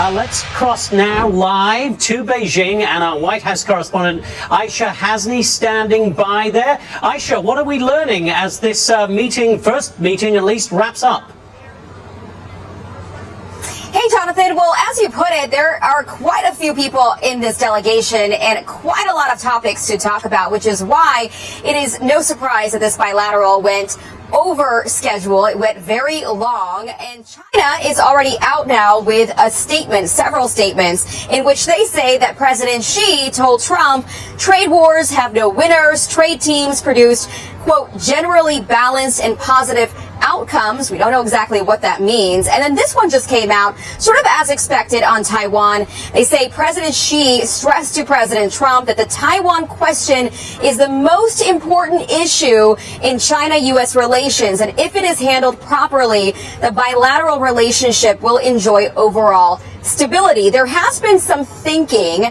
Let's cross now live to Beijing, and our White House correspondent Aisha Hasni standing by there. Aisha, what are we learning as this first meeting at least, wraps up? Hey, Jonathan. Well, as you put it, there are quite a few people in this delegation and quite a lot of topics to talk about, which is why it is no surprise that this bilateral went over schedule. It went very long, and China is already out now with a statement, several statements, in which they say that President Xi told Trump trade wars have no winners, trade teams produced, quote, generally balanced and positive outcomes. We don't know exactly what that means. And then this one just came out sort of as expected on Taiwan. They say President Xi stressed to President Trump that the Taiwan question is the most important issue in China-U.S. relations. And if it is handled properly, the bilateral relationship will enjoy overall stability. There has been some thinking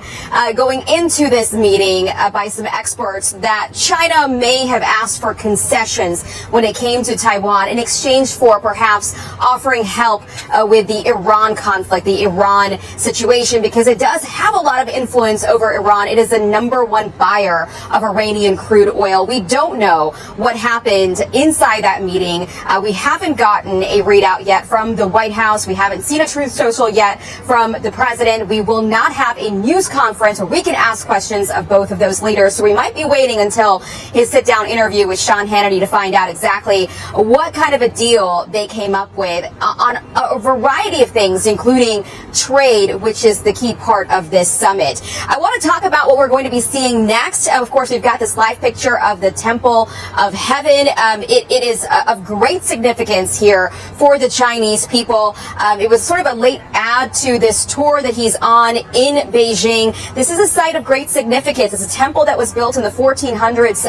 going into this meeting by some experts that China may have asked for concessions when it came to Taiwan in exchange for perhaps offering help with the Iran conflict, the Iran situation, because it does have a lot of influence over Iran. It is the #1 buyer of Iranian crude oil. We don't know what happened inside that meeting. We haven't gotten a readout yet from the White House. We haven't seen a Truth Social yet from the president. We will not have a news conference where we can ask questions of both of those leaders. So we might be waiting until his sit-down interview with Sean Hannity to find out exactly what kind of a deal they came up with on a variety of things, including trade, which is the key part of this summit. I want to talk about what we're going to be seeing next. Of course, we've got this live picture of the Temple of Heaven. It is of great significance here for the Chinese people. It was sort of a late add to this tour that he's on in Beijing. This is a site of great significance. It's a temple that was built in the 1400s,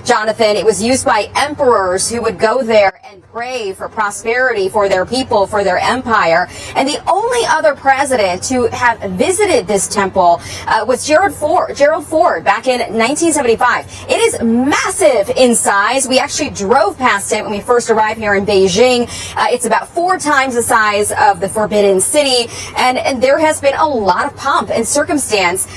Jonathan. It was used by emperors who would go there and pray for prosperity for their people, for their empire. And the only other president to have visited this temple was Gerald Ford back in 1975. It is massive in size. We actually drove past it when we first arrived here in Beijing. It's about 4 times the size of the Forbidden City. And there has been a lot of pomp and circumstance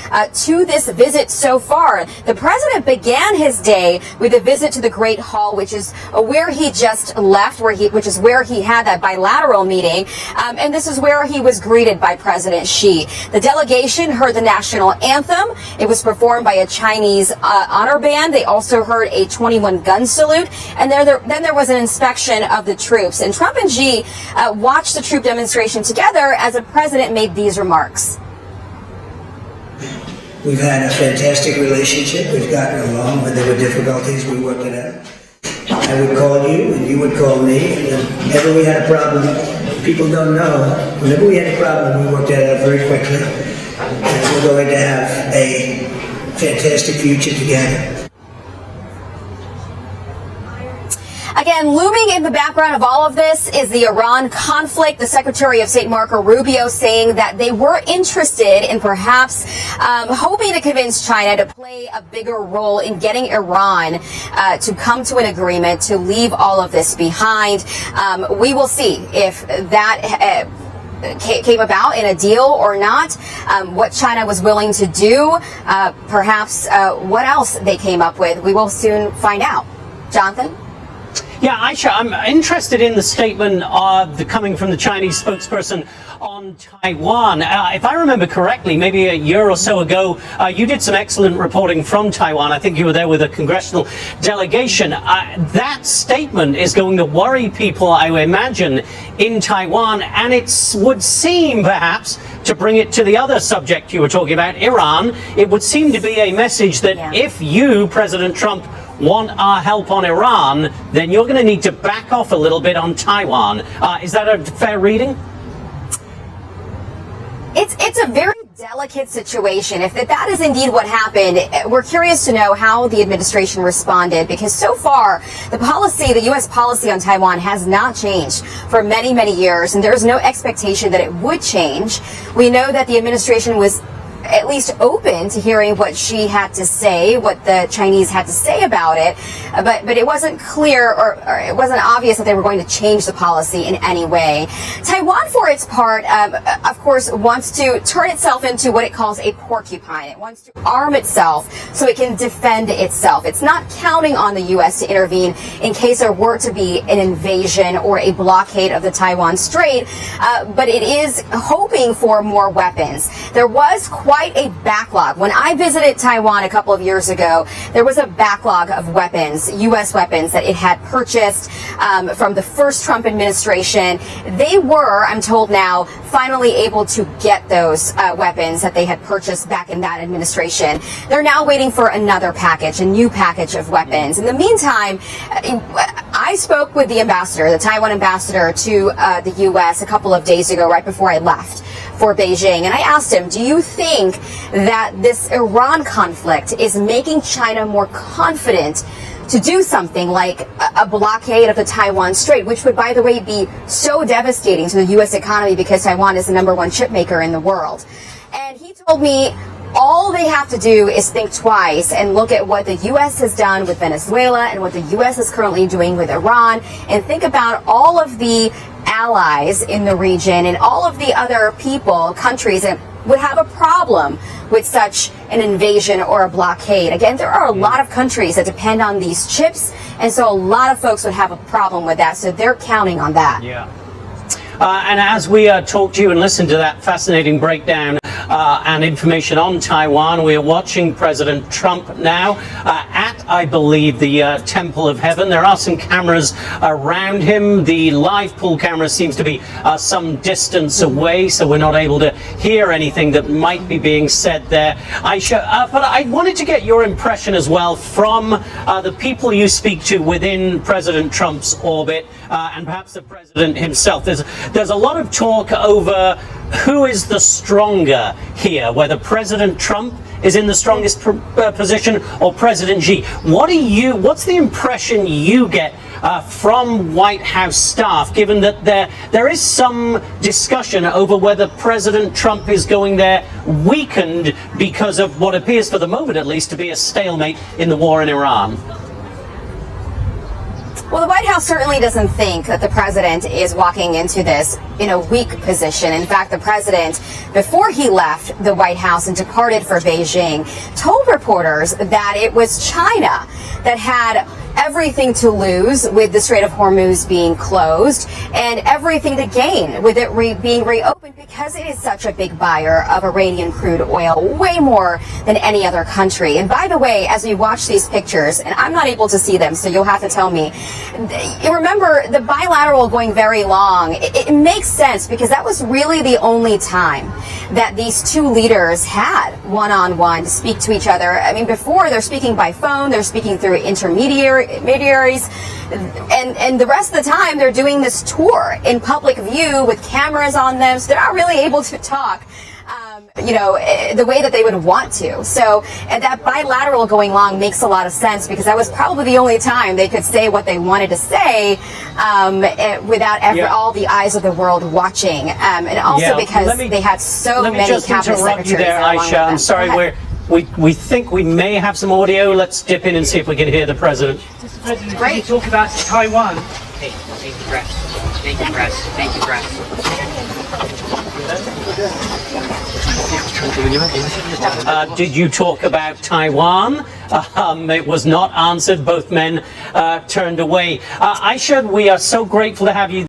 to this visit so far. The president began his day with a visit to the Great Hall, which is where he just left, which is where he had that bilateral meeting. And this is where he was greeted by President Xi. The delegation heard the national anthem. It was performed by a Chinese honor band. They also heard a 21-gun salute. And then there was an inspection of the troops. And Trump and Xi watched the troop demonstration together as the president made these remarks. We've had a fantastic relationship. We've gotten along. When there were difficulties, we worked it out. I would call you, and you would call me. And whenever we had a problem, people don't know. Whenever we had a problem, we worked it out very quickly. And we're going to have a fantastic future together. Again, looming in the background of all of this is the Iran conflict. The Secretary of State Marco Rubio saying that they were interested in perhaps hoping to convince China to play a bigger role in getting Iran to come to an agreement to leave all of this behind. We will see if that came about in a deal or not, what China was willing to do, perhaps what else they came up with. We will soon find out. Jonathan? Yeah, Aisha, I'm interested in the statement coming from the Chinese spokesperson on Taiwan. If I remember correctly, maybe a year or so ago, you did some excellent reporting from Taiwan. I think you were there with a congressional delegation. That statement is going to worry people, I would imagine, in Taiwan, and it would seem, perhaps, to bring it to the other subject you were talking about, Iran, it would seem to be a message that if you, President Trump, want our help on Iran, then you're going to need to back off a little bit on Taiwan. Is that a fair reading? It's a very delicate situation. If that is indeed what happened, we're curious to know how the administration responded, because so far the U.S. policy on Taiwan has not changed for many, many years, and there's no expectation that it would change. We know that the administration was at least open to hearing what she had to say, what the Chinese had to say about it. But it wasn't clear or it wasn't obvious that they were going to change the policy in any way. Taiwan, for its part, of course, wants to turn itself into what it calls a porcupine. It wants to arm itself so it can defend itself. It's not counting on the U.S. to intervene in case there were to be an invasion or a blockade of the Taiwan Strait, but it is hoping for more weapons. There was quite a backlog. When I visited Taiwan a couple of years ago, there was a backlog of weapons, U.S. weapons that it had purchased from the first Trump administration. They were, I'm told now, finally able to get those weapons that they had purchased back in that administration. They're now waiting for another package, a new package of weapons. In the meantime, I spoke with the ambassador, the Taiwan ambassador to the U.S. a couple of days ago, right before I left for Beijing, and I asked him, do you think that this Iran conflict is making China more confident to do something like a blockade of the Taiwan Strait, which would, by the way, be so devastating to the U.S. economy because Taiwan is the #1 chip maker in the world? And he told me all they have to do is think twice and look at what the U.S. has done with Venezuela and what the U.S. is currently doing with Iran, and think about all of the allies in the region and all of the other people, countries that would have a problem with such an invasion or a blockade. Again, there are a lot of countries that depend on these chips, and so a lot of folks would have a problem with that, so they're counting on that. Yeah. And as we talk to you and listen to that fascinating breakdown and information on Taiwan, we are watching President Trump now at, I believe, the Temple of Heaven. There are some cameras around him. The live pool camera seems to be some distance away, so we're not able to hear anything that might be being said there. But I wanted to get your impression as well from the people you speak to within President Trump's orbit and perhaps the president himself. There's a lot of talk over who is the stronger here, whether President Trump is in the strongest position or President Xi. What's the impression you get from White House staff, given that there is some discussion over whether President Trump is going there weakened because of what appears, for the moment at least, to be a stalemate in the war in Iran? Well, the White House certainly doesn't think that the president is walking into this in a weak position. In fact, the president, before he left the White House and departed for Beijing, told reporters that it was China that had everything to lose with the Strait of Hormuz being closed and everything to gain with it being reopened, because it is such a big buyer of Iranian crude oil, way more than any other country. And by the way, as we watch these pictures, and I'm not able to see them, so you'll have to tell me, you remember the bilateral going very long. It makes sense because that was really the only time that these two leaders had one-on-one to speak to each other. I mean, before they're speaking by phone, they're speaking through intermediaries, and the rest of the time they're doing this tour in public view with cameras on them, so they're not really able to talk the way that they would want to. So that bilateral going long makes a lot of sense, because that was probably the only time they could say what they wanted to say without all the eyes of the world watching, and also because they had so many cabinet secretaries there, Aisha. I'm sorry, we think we may have some audio. Let's dip in and see if we can hear the president. Mr. President, can you talk about Taiwan? Hey, thank you, press. Thank you, press. Thank you, press. Did you talk about Taiwan? It was not answered. Both men turned away. Aisha, we are so grateful to have you.